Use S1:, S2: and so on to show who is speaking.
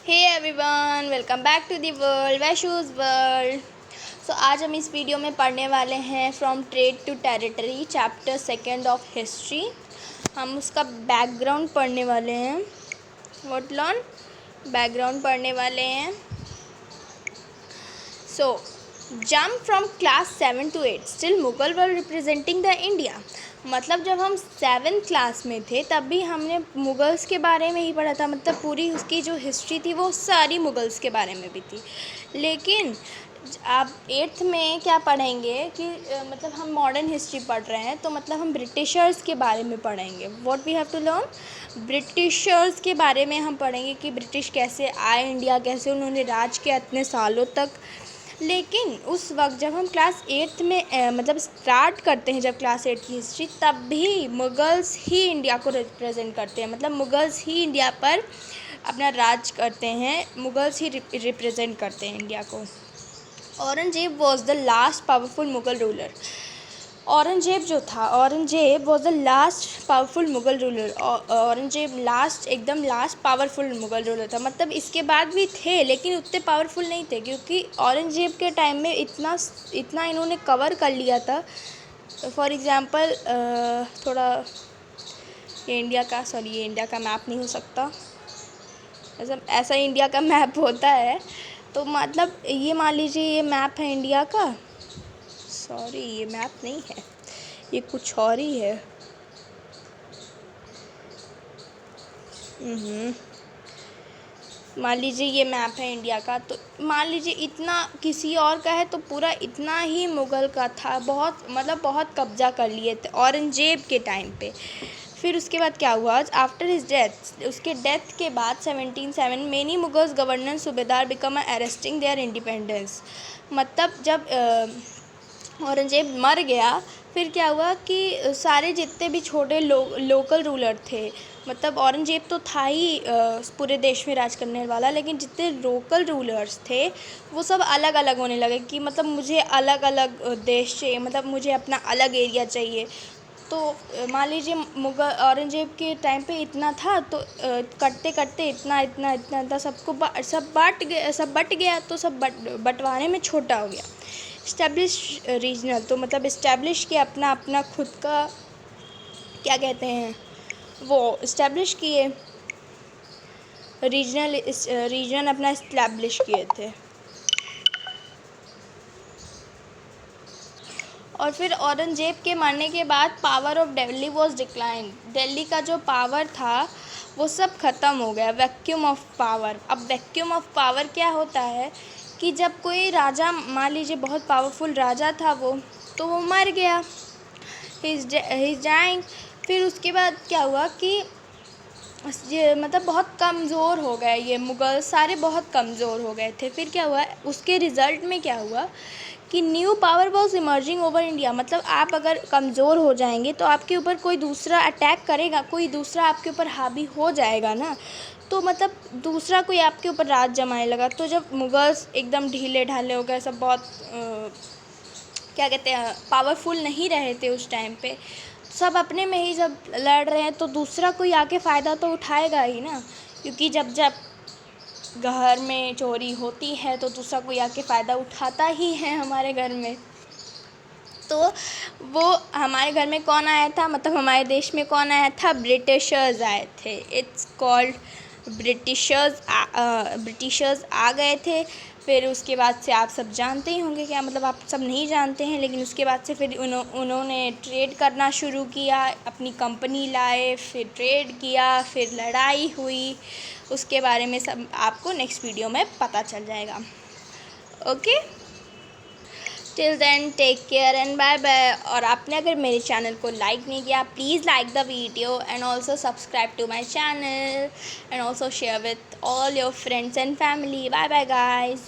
S1: Hey everyone, welcome back to the world Vaishu's world. So आज हम इस वीडियो में पढ़ने वाले हैं from trade to territory chapter 2 of history. हम उसका बैकग्राउंड पढ़ने वाले हैं। व्हाट लर्न बैकग्राउंड पढ़ने वाले हैं। So jump from class 7 to 8 still Mughal were representing the India. मतलब जब हम 7th क्लास में थे तब भी हमने मुगल्स के बारे में ही पढ़ा था। मतलब पूरी उसकी जो हिस्ट्री थी वो सारी मुगल्स के बारे में भी थी। लेकिन आप 8th में क्या पढ़ेंगे कि मतलब हम मॉडर्न हिस्ट्री पढ़ रहे हैं, तो मतलब हम ब्रिटिशर्स के बारे में पढ़ेंगे। What we have to learn, Britishers के बारे में हम पढ़ेंगे कि ब्रिटिश कैसे आए इंडिया, कैसे उन्होंने राज किया इतने सालों तक। लेकिन उस वक्त जब हम क्लास 8th में मतलब स्टार्ट करते हैं, जब क्लास 8 की हिस्ट्री, तब भी मुगल्स ही इंडिया को रिप्रेजेंट करते हैं। मतलब मुगल्स ही इंडिया पर अपना राज करते हैं, मुगल्स ही रिप्रेजेंट करते हैं इंडिया को। Aurangzeb was the last powerful Mughal ruler. Aurangzeb was the last powerful Mughal ruler. Aurangzeb एकदम लास्ट पावरफुल मुगल रूलर था। मतलब इसके बाद भी थे लेकिन उतने पावरफुल नहीं थे, क्योंकि औरंगजेब के टाइम में इतना इन्होंने कवर कर लिया था। फॉर एग्ज़ाम्पल थोड़ा ये इंडिया का मैप नहीं हो सकता, ऐसा इंडिया का मैप होता है। तो मतलब ये मान लीजिए ये मैप है इंडिया का। सॉरी, ये मैप नहीं है, ये कुछ और ही है। मान लीजिए ये मैप है इंडिया का, तो मान लीजिए इतना किसी और का है तो पूरा इतना ही मुग़ल का था। बहुत कब्जा कर लिए थे औरंगजेब के टाइम पे। फिर उसके बाद क्या हुआ, आफ्टर हिज डेथ, उसके डेथ के बाद 1707 मेनी मुगल्स गवर्नर सूबेदार बिकम अरेस्टिंग देयर इंडिपेंडेंस। मतलब जब औरंगजेब मर गया, फिर क्या हुआ कि सारे जितने भी छोटे लोकल रूलर थे, मतलब औरंगजेब तो था ही पूरे देश में राज करने वाला, लेकिन जितने लोकल रूलर्स थे वो सब अलग अलग होने लगे कि मतलब मुझे अलग अलग देश चाहिए, मतलब मुझे अपना अलग एरिया चाहिए। तो मान लीजिए मुगल औरंगजेब के टाइम पे इतना था, तो करते करते इतना सब बट गया, तो सब बंटवारे में छोटा हो गया। इस्टेब्लिश रीजनल, तो मतलब इस्टेब्लिश किया अपना खुद का, क्या कहते हैं वो, इस्टेब्लिश किए रीजन अपना इस्टेब्लिश किए थे। और फिर औरंगजेब के मरने के बाद power of Delhi was decline. Delhi का जो पावर था वो सब ख़त्म हो गया, वैक्यूम ऑफ पावर। अब वैक्यूम ऑफ पावर क्या होता है कि जब कोई राजा, मान लीजिए बहुत पावरफुल राजा था वो, तो वो मर गया, ही इज़ डाइंग। फिर उसके बाद क्या हुआ कि ये मतलब बहुत कमज़ोर हो गए, ये मुग़ल सारे बहुत कमज़ोर हो गए थे। फिर क्या हुआ, उसके रिज़ल्ट में क्या हुआ कि new power was emerging over India. मतलब आप अगर कमज़ोर हो जाएंगे तो आपके ऊपर कोई दूसरा अटैक करेगा, कोई दूसरा आपके ऊपर हावी हो जाएगा ना, तो मतलब दूसरा कोई आपके ऊपर राज जमाने लगा। तो जब मुग़ल्स एकदम ढीले ढाले हो गए, सब बहुत क्या कहते हैं पावरफुल नहीं रहे थे उस टाइम पे, सब अपने में ही जब लड़ रहे हैं, तो दूसरा कोई आके फ़ायदा तो उठाएगा ही ना, क्योंकि जब घर में चोरी होती है तो दूसरा कोई आके फ़ायदा उठाता ही है हमारे घर में। तो वो हमारे घर में कौन आया था, मतलब हमारे देश में कौन आया था, ब्रिटिशर्स आए थे। इट्स कॉल्ड ब्रिटिशर्स आ गए थे। फिर उसके बाद से आप सब जानते ही होंगे, क्या मतलब आप सब नहीं जानते हैं, लेकिन उसके बाद से फिर उन्होंने ट्रेड करना शुरू किया, अपनी कंपनी लाए, फिर ट्रेड किया, फिर लड़ाई हुई। उसके बारे में सब आपको नेक्स्ट वीडियो में पता चल जाएगा। Okay, till then take care and bye bye. और आपने अगर मेरे चैनल को लाइक नहीं किया, please like the video and also subscribe to my channel and also share with all your friends and family. Bye bye guys.